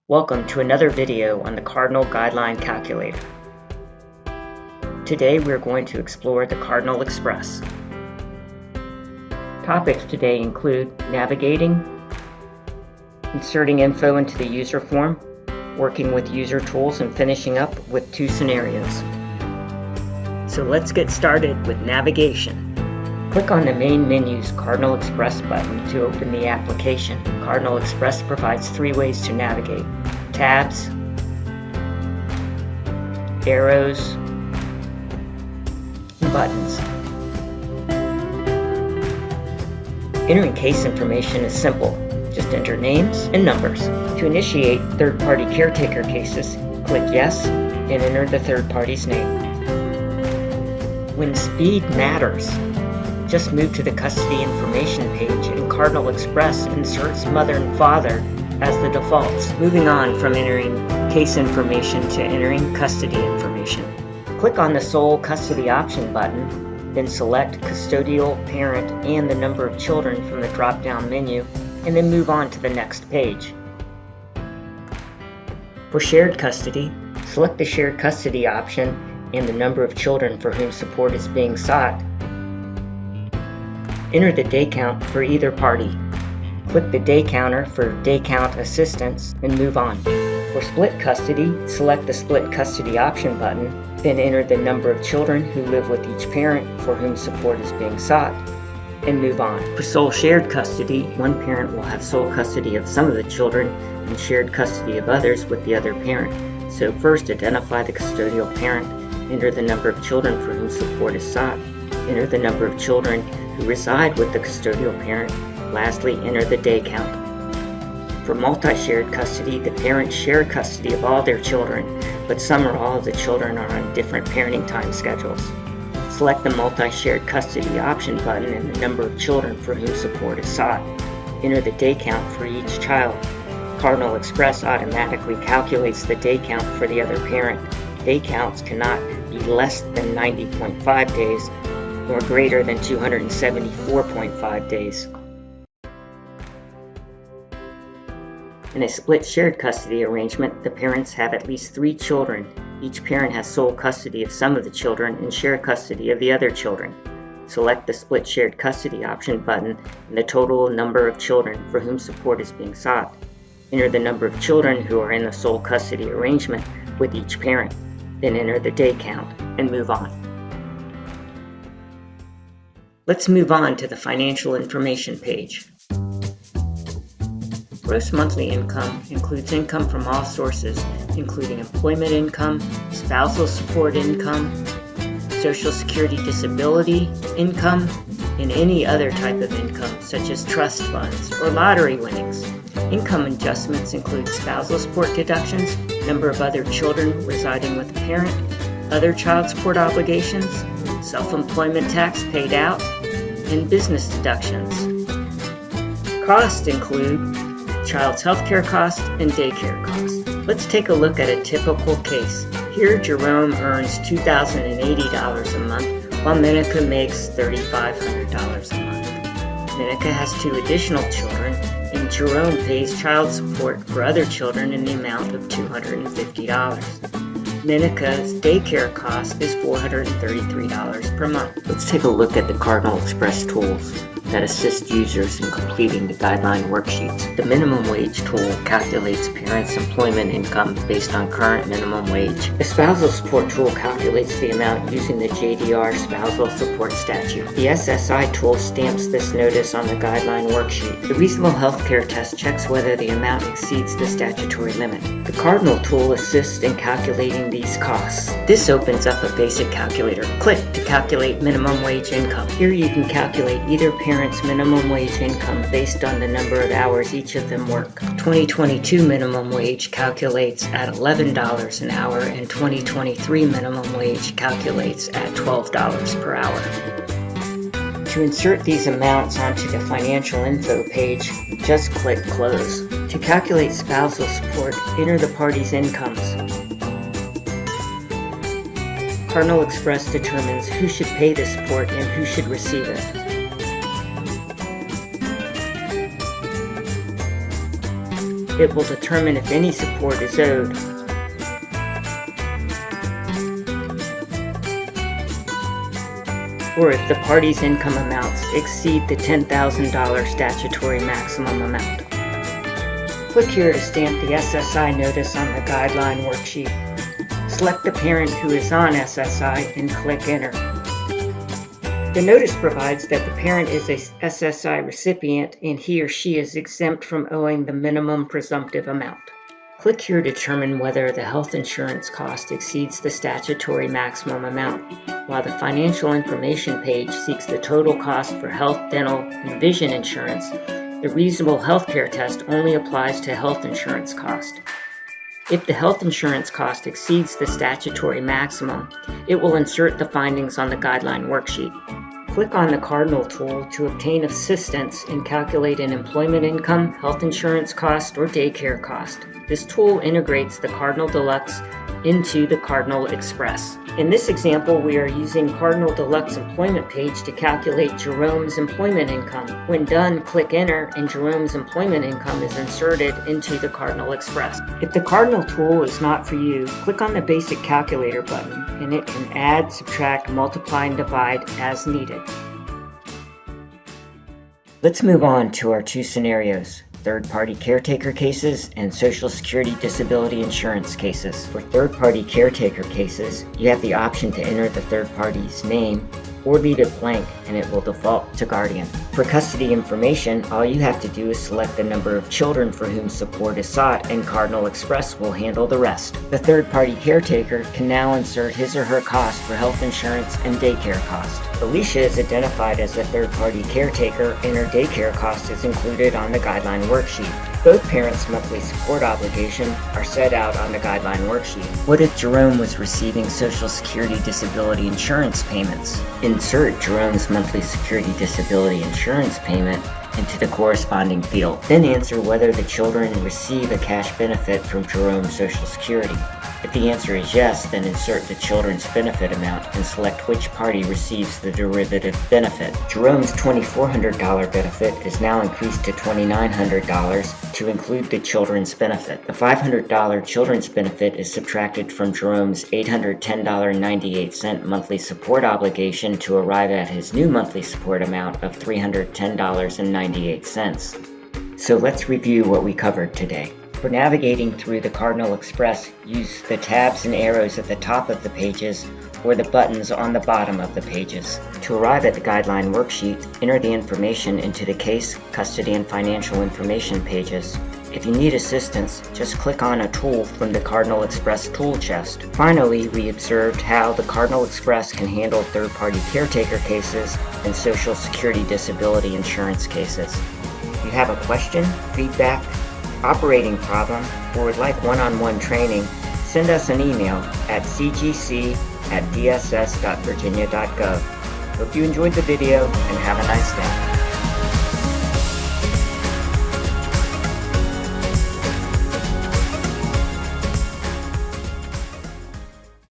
Welcome to another video on the Cardinal Guideline Calculator. Today we're going to explore the Cardinal Express. Topics today include navigating, inserting info into the user form, working with user tools, and finishing up with two scenarios. So let's get started with navigation. Click on the main menu's Cardinal Express button to open the application. Cardinal Express provides three ways to navigate: tabs, arrows, and buttons. Entering case information is simple. Just enter names and numbers. To initiate third-party caretaker cases, click Yes and enter the third party's name. When speed matters, just move to the custody information page and Cardinal Express inserts mother and father as the defaults, moving on from entering case information to entering custody information. Click on the sole custody option button, then select custodial parent and the number of children from the drop-down menu, and then move on to the next page. For shared custody, select the shared custody option and the number of children for whom support is being sought. Enter the day count for either party. Click the day counter for day count assistance and move on. For split custody, select the split custody option button, then enter the number of children who live with each parent for whom support is being sought, and move on. For sole shared custody, one parent will have sole custody of some of the children and shared custody of others with the other parent. So first, identify the custodial parent, enter the number of children for whom support is sought, enter the number of children who reside with the custodial parent. Lastly, enter the day count. For multi-shared custody, the parents share custody of all their children, but some or all of the children are on different parenting time schedules. Select the multi-shared custody option button and the number of children for whom support is sought. Enter the day count for each child. Cardinal Express automatically calculates the day count for the other parent. Day counts cannot be less than 90.5 days or greater than 274.5 days. In a split shared custody arrangement, the parents have at least 3 children. Each parent has sole custody of some of the children and shared custody of the other children. Select the split shared custody option button and the total number of children for whom support is being sought. Enter the number of children who are in the sole custody arrangement with each parent. Then enter the day count and move on. Let's move on to the financial information page. Gross monthly income includes income from all sources, including employment income, spousal support income, Social Security disability income, and any other type of income, such as trust funds or lottery winnings. Income adjustments include spousal support deductions, number of other children residing with a parent, other child support obligations, self-employment tax paid out, and business deductions. Costs include child's healthcare costs and daycare costs. Let's take a look at a typical case. Here, Jerome earns $2,080 a month, while Minika makes $3,500 a month. Minika has 2 additional children, and Jerome pays child support for other children in the amount of $250. Minika's daycare cost is $433 per month. Let's take a look at the Cardinal Express tools that assist users in completing the guideline worksheets. The minimum wage tool calculates parents' employment income based on current minimum wage. The spousal support tool calculates the amount using the JDR spousal support statute. The SSI tool stamps this notice on the guideline worksheet. The reasonable healthcare test checks whether the amount exceeds the statutory limit. The Cardinal tool assists in calculating these costs. This opens up a basic calculator. Click to calculate minimum wage income. Here you can calculate either parent's minimum wage income based on the number of hours each of them work. 2022 minimum wage calculates at $11 an hour and 2023 minimum wage calculates at $12 per hour. To insert these amounts onto the financial info page, just click Close. To calculate spousal support, enter the parties' incomes. Cardinal Express determines who should pay the support and who should receive it. It will determine if any support is owed. Or if the party's income amounts exceed the $10,000 statutory maximum amount. Click here to stamp the SSI notice on the guideline worksheet. Select the parent who is on SSI and click Enter. The notice provides that the parent is a SSI recipient and he or she is exempt from owing the minimum presumptive amount. Click here to determine whether the health insurance cost exceeds the statutory maximum amount. While the financial information page seeks the total cost for health, dental, and vision insurance, the reasonable healthcare test only applies to health insurance cost. If the health insurance cost exceeds the statutory maximum, it will insert the findings on the guideline worksheet. Click on the Cardinal tool to obtain assistance in calculating employment income, health insurance cost, or daycare cost. This tool integrates the Cardinal Deluxe into the Cardinal Express. In this example, we are using Cardinal Deluxe employment page to calculate Jerome's employment income. When done, click Enter and Jerome's employment income is inserted into the Cardinal Express. If the Cardinal tool is not for you, click on the Basic Calculator button and it can add, subtract, multiply, and divide as needed. Let's move on to our two scenarios: third-party caretaker cases and Social Security disability insurance cases. For third-party caretaker cases, you have the option to enter the third party's name or leave it blank and it will default to guardian. For custody information, all you have to do is select the number of children for whom support is sought and Cardinal Express will handle the rest. The third-party caretaker can now insert his or her cost for health insurance and daycare cost. Alicia is identified as the third-party caretaker and her daycare cost is included on the guideline worksheet. Both parents' monthly support obligation are set out on the guideline worksheet. What if Jerome was receiving Social Security disability insurance payments? Insert Jerome's monthly Security disability insurance payment into the corresponding field. Then answer whether the children receive a cash benefit from Jerome's Social Security. If the answer is yes, then insert the children's benefit amount and select which party receives the derivative benefit. Jerome's $2,400 benefit is now increased to $2,900 to include the children's benefit. The $500 children's benefit is subtracted from Jerome's $810.98 monthly support obligation to arrive at his new monthly support amount of $310.98. So let's review what we covered today. For navigating through the Cardinal Express, use the tabs and arrows at the top of the pages or the buttons on the bottom of the pages. To arrive at the guideline worksheet, enter the information into the case, custody, and financial information pages. If you need assistance, just click on a tool from the Cardinal Express tool chest. Finally, we observed how the Cardinal Express can handle third-party caretaker cases and Social Security disability insurance cases. If you have a question, feedback, operating problem, or would like one-on-one training, send us an email at cgc@dss.virginia.gov. Hope you enjoyed the video and have a nice day.